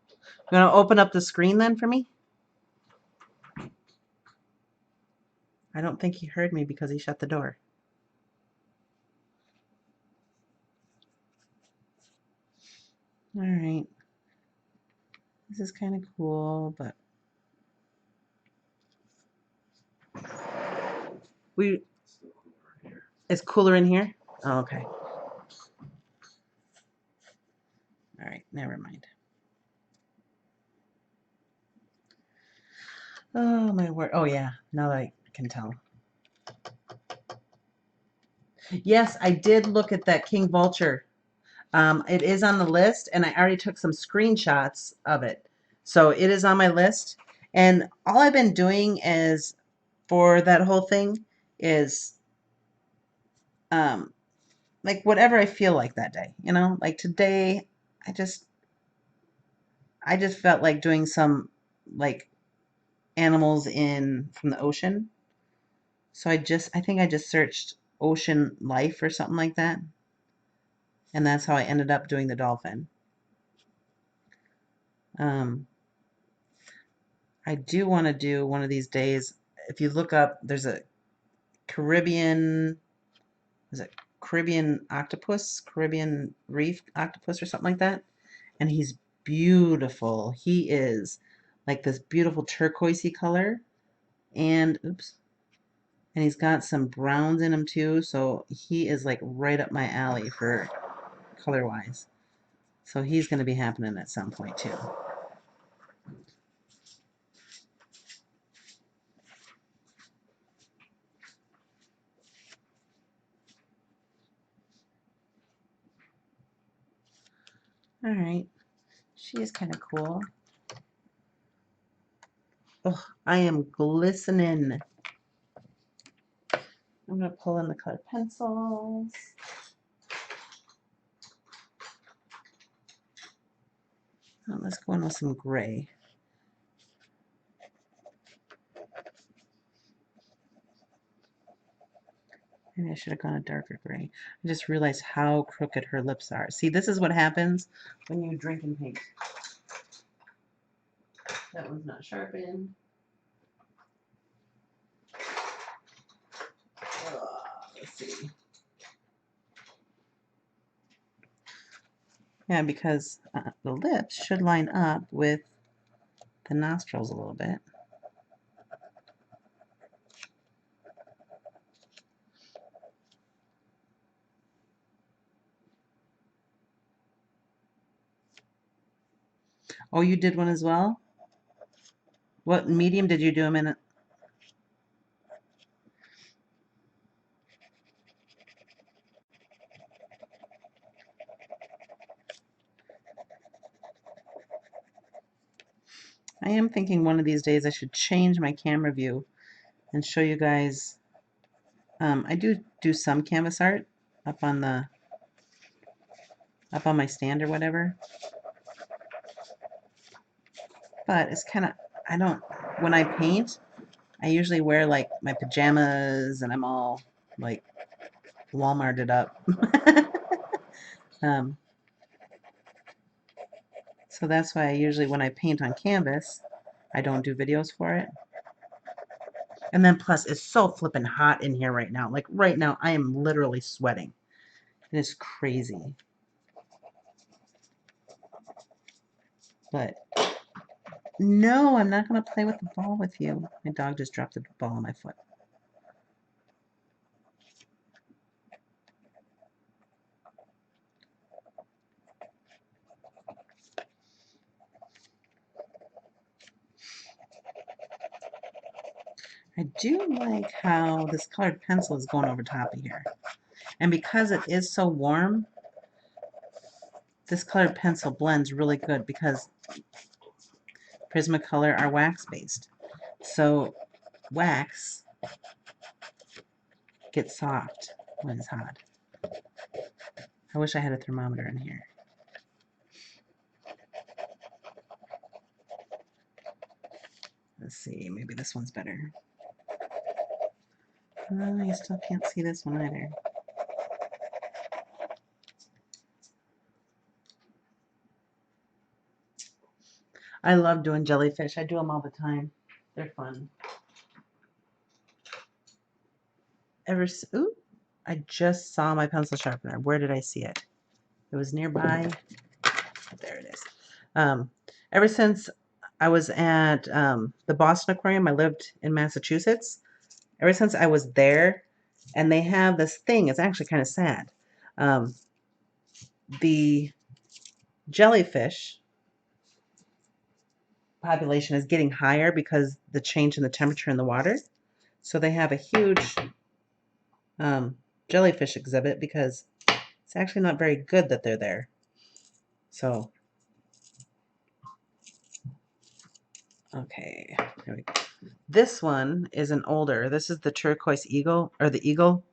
You want to open up the screen then for me? I don't think he heard me because he shut the door. All right. This is kind of cool, but it's cooler in here? Oh, okay. All right, never mind. Oh, my word. Oh, yeah, now that I can tell. Yes, I did look at that King Vulture. It is on the list, and I already took some screenshots of it. So it is on my list. And all I've been doing is, for that whole thing, is like whatever I feel like that day. You know, like today, I just felt like doing some like animals in from the ocean. So I think I just searched ocean life or something like that. And that's how I ended up doing the dolphin. I do want to do one of these days. If you look up, there's a Caribbean, is it Caribbean octopus, Caribbean reef octopus or something like that? And he's beautiful. He is like this beautiful turquoisey color. And oops. And he's got some browns in him too. So he is like right up my alley for color wise. So he's going to be happening at some point too. All right. She is kind of cool. Oh, I am glistening. I'm going to pull in the colored pencils. Oh, let's go in with some gray. Maybe I should have gone a darker gray. I just realized how crooked her lips are. See, this is what happens when you drink and paint. That one's not sharpened. Let's see. Yeah, because the lips should line up with the nostrils a little bit. Oh, you did one as well? What medium did you do them in? I am thinking one of these days I should change my camera view and show you guys. I do some canvas art up on my stand or whatever, but it's kind of, I don't, when I paint, I usually wear like my pajamas and I'm all like Walmarted up. um, so that's why I usually, when I paint on canvas, I don't do videos for it. And then plus it's so flippin' hot in here right now. Like right now I am literally sweating. It is crazy. But no, I'm not going to play with the ball with you. My dog just dropped the ball on my foot. I do like how this colored pencil is going over top of here. And because it is so warm, this colored pencil blends really good because Prismacolor are wax-based. So wax gets soft when it's hot. I wish I had a thermometer in here. Let's see, maybe this one's better. Oh, you still can't see this one either. I love doing jellyfish. I do them all the time. They're fun. Ooh, I just saw my pencil sharpener. Where did I see it? It was nearby. There it is. Ever since I was at the Boston Aquarium, I lived in Massachusetts. Ever since I was there, and they have this thing, it's actually kind of sad. The jellyfish population is getting higher because the change in the temperature in the water. So they have a huge jellyfish exhibit because it's actually not very good that they're there. So, okay, there we go. This one is an older. This is the turquoise eagle, or the eagle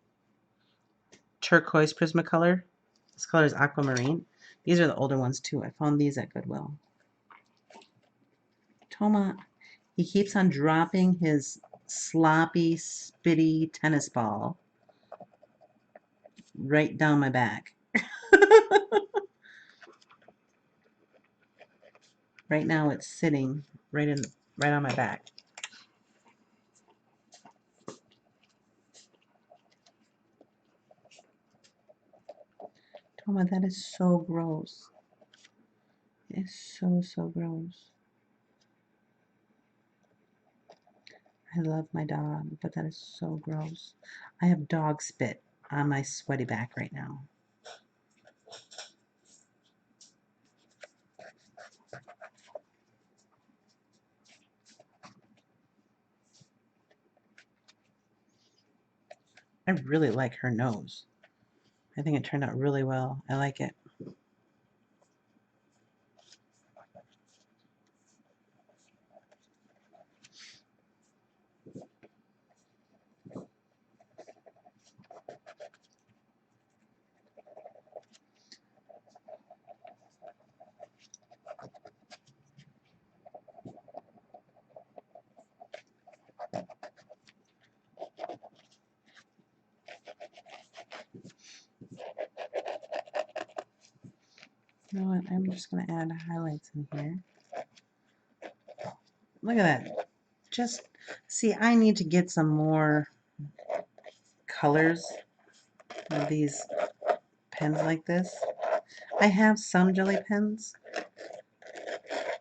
turquoise Prismacolor. This color is aquamarine. These are the older ones too. I found these at Goodwill. Toma, he keeps on dropping his sloppy, spitty tennis ball right down my back. Right now it's sitting right on my back. Toma, that is so gross. It's so gross. I love my dog, but that is so gross. I have dog spit on my sweaty back right now. I really like her nose. I think it turned out really well. I like it. You know what? I'm just going to add highlights in here. Look at that. Just, see, I need to get some more colors of these pens like this. I have some jelly pens,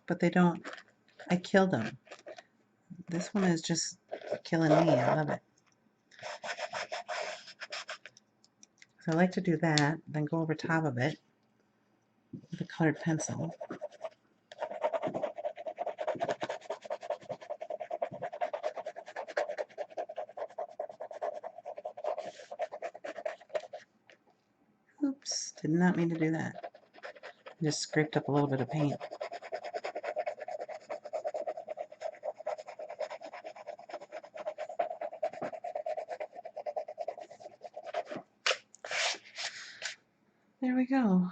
but they don't, I killed them. This one is just killing me. I love it. So I like to do that, then go over top of it with a colored pencil. Oops, did not mean to do that. I just scraped up a little bit of paint. There we go.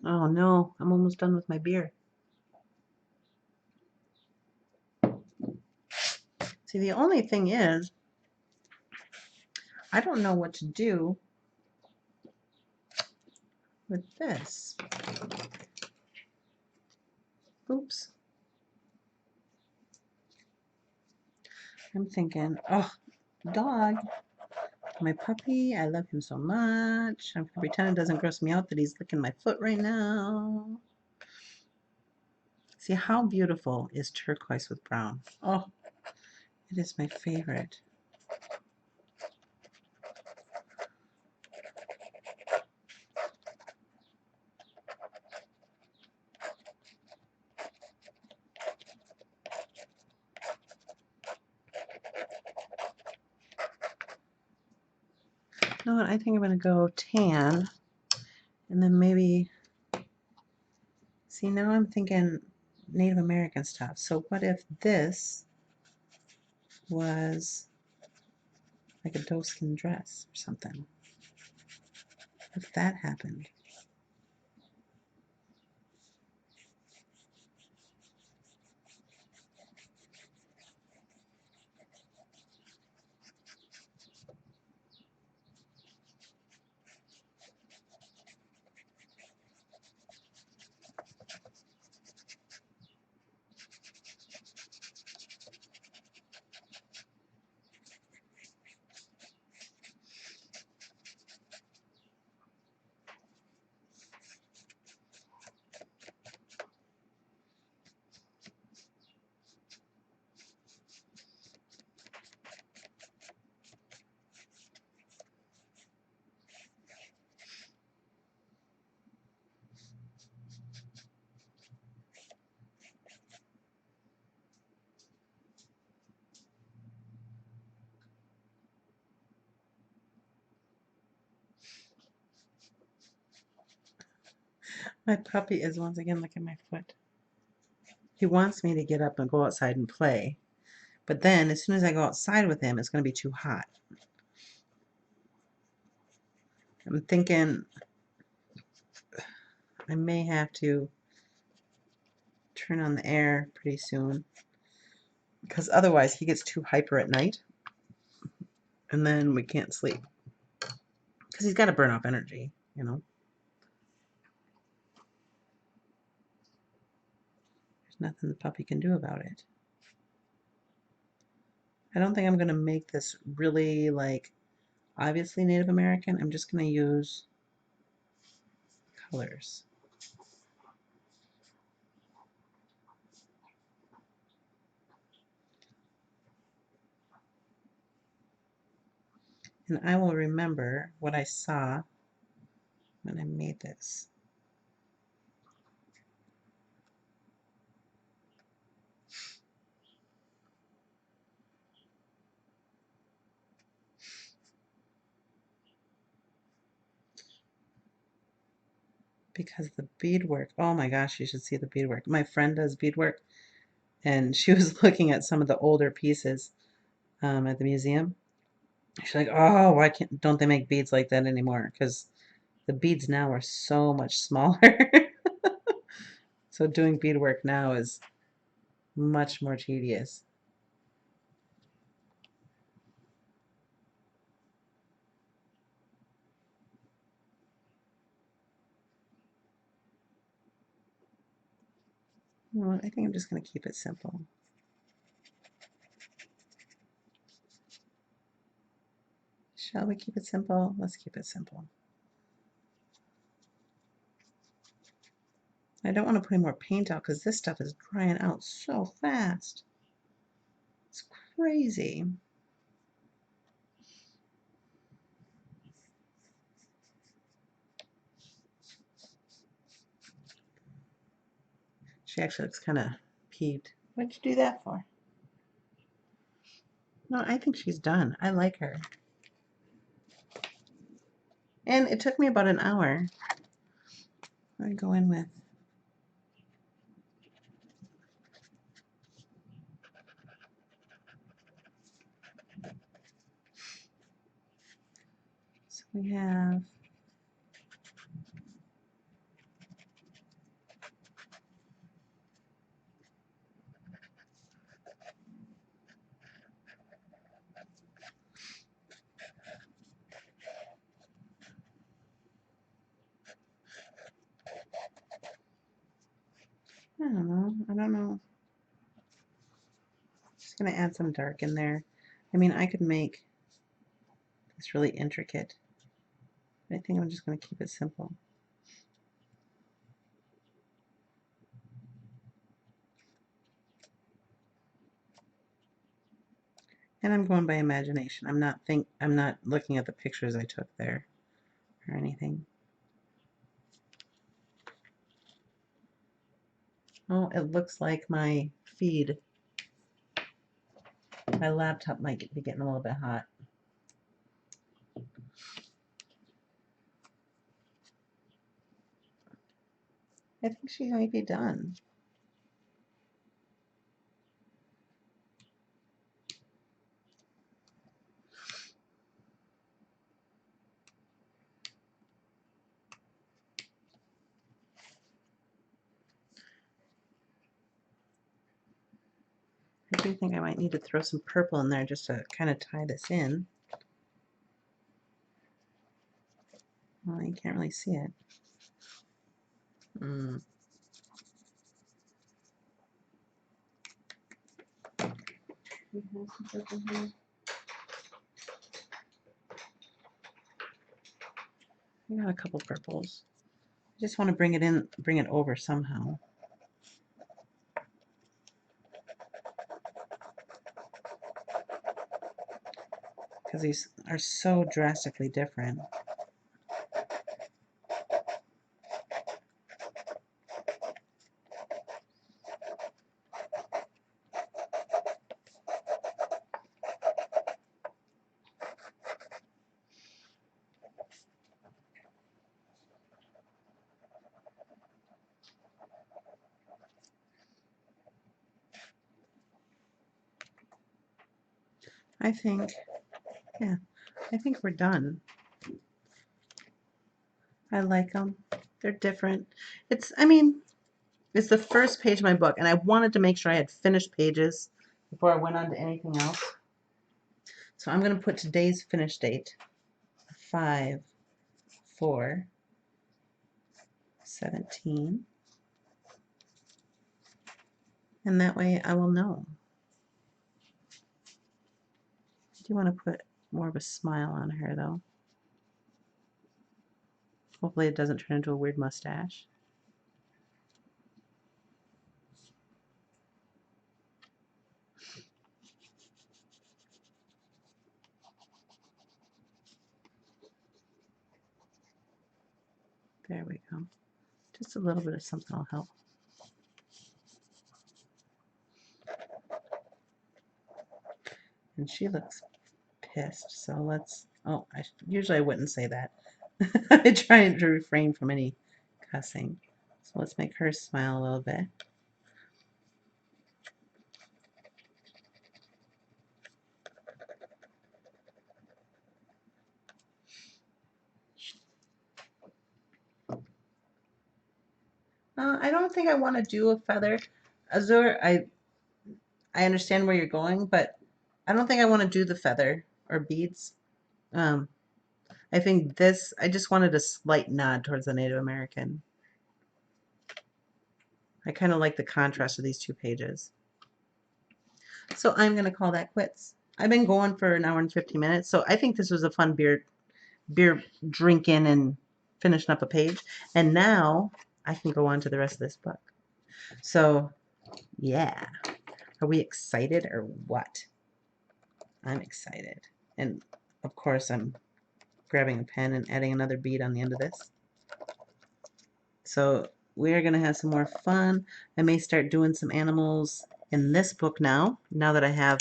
Oh no, I'm almost done with my beer. See, the only thing is, I don't know what to do with this. Oops. I'm thinking, oh, dog. My puppy, I love him so much. I'm gonna pretend it doesn't gross me out that he's licking my foot right now. See how beautiful is turquoise with brown? Oh, it is my favorite. You know what? I think I'm gonna go tan, and then maybe. See, now I'm thinking Native American stuff. So what if this was like a doeskin dress or something? If that happened. My puppy is once again licking my foot. He wants me to get up and go outside and play. But then as soon as I go outside with him, it's going to be too hot. I'm thinking I may have to turn on the air pretty soon, because otherwise he gets too hyper at night and then we can't sleep. Because he's got to burn off energy, you know. There's nothing the puppy can do about it. I don't think I'm going to make this really like obviously Native American. I'm just going to use colors. And I will remember what I saw when I made this. Because the beadwork, oh my gosh, you should see the beadwork. My friend does beadwork, and she was looking at some of the older pieces at the museum. She's like, oh, why don't they make beads like that anymore? Because the beads now are so much smaller. So doing beadwork now is much more tedious. Well, I think I'm just going to keep it simple. Shall we keep it simple? Let's keep it simple. I don't want to put any more paint out because this stuff is drying out so fast. It's crazy. She actually looks kind of peeved. What'd you do that for? No, I think she's done. I like her. And it took me about an hour. I go in with. So we have. I don't know. I don't know. Just gonna add some dark in there. I mean, I could make this really intricate. But I think I'm just gonna keep it simple. And I'm going by imagination. I'm not looking at the pictures I took there or anything. Oh, it looks like my feed. My laptop might be getting a little bit hot. I think she might be done. I do think I might need to throw some purple in there just to kind of tie this in. Well, you can't really see it. Mm. I got a couple purples. I just want to bring it over somehow. Because these are so drastically different. I think, yeah, I think we're done. I like them. They're different. I mean, it's the first page of my book, and I wanted to make sure I had finished pages before I went on to anything else. So I'm going to put today's finish date, 5/4/17, and that way I will know. I do want to put more of a smile on her, though. Hopefully it doesn't turn into a weird mustache. There we go. Just a little bit of something will help. And she looks pissed, so let's, oh, usually I wouldn't say that. I try to refrain from any cussing. So let's make her smile a little bit. I don't think I want to do a feather. Azur, I understand where you're going, but I don't think I want to do the feather or beads. I think this, I just wanted a slight nod towards the Native American. I kind of like the contrast of these two pages. So I'm going to call that quits. I've been going for an hour and 50 minutes, so I think this was a fun beer drinking and finishing up a page. And now I can go on to the rest of this book. So, yeah. Are we excited or what? I'm excited. And of course, I'm grabbing a pen and adding another bead on the end of this. So we're going to have some more fun. I may start doing some animals in this book now that I have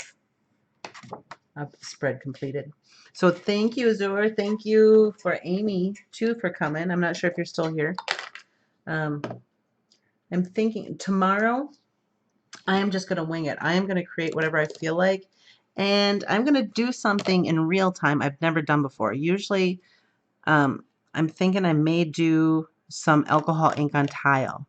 spread completed. So thank you, Azur. Thank you for Amy, too, for coming. I'm not sure if you're still here. I'm thinking tomorrow I am just going to wing it. I am going to create whatever I feel like. And I'm going to do something in real time I've never done before. Usually I'm thinking I may do some alcohol ink on tile.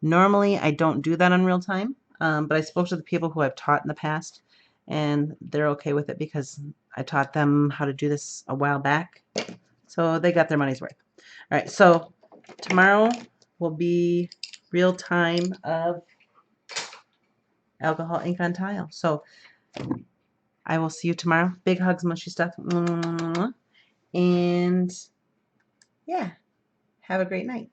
Normally I don't do that on real time, but I spoke to the people who I've taught in the past, and they're okay with it because I taught them how to do this a while back. So they got their money's worth. All right, so tomorrow will be real time of alcohol ink on tile. So I will see you tomorrow. Big hugs, mushy stuff. And yeah, have a great night.